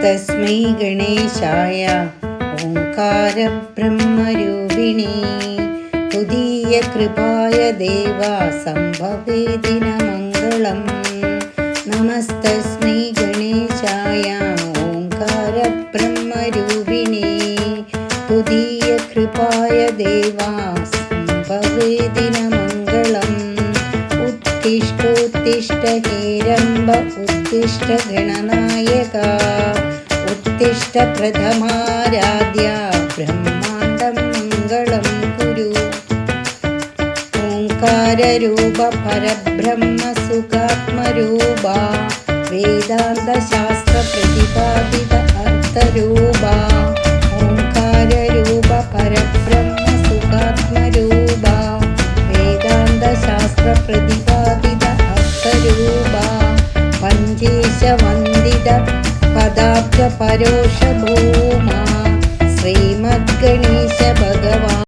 നമസ്തസ്മൈ ഗണേശായ ഓംകാരബ്രഹ്മരൂപിണേ തുദീയ കൃപായ ദേവാ സംഭവേദിന മംഗളം. നമസ്തസ്മൈ ഗണേശായ ഓംകാരബ്രഹ്മരൂപിണേ തുദീയ കൃപായ ദേവാ സംഭവേദിന മംഗളം. ഉത്തിഷ്ഠോത്തിഷ്ഠ ഹേരംബ ഉത്തിഷ്ഠ ഗണനായക ഉത്തിഷ്ഠ പ്രഥമാരാധ്യ ബ്രഹ്മാണ്ഡം മംഗളം കുരു. ഓംകാരരൂപ പരബ്രഹ്മ സുഖാത്മരൂപ വേദാന്ത ശാസ്ത്ര പ്രതിപാദിത അർത്ഥരൂപ. ഓംകാരരൂപ പരബ്രഹ്മ സുഖാത്മരൂപ വേദാന്ത ശാസ്ത്ര പ്രതിപാദിത അർത്ഥരൂപ. പഞ്ചേശ വന്ദിത പദാബ്ജ പരോഷ ഭൂമ ശ്രീമദ്ഗണേ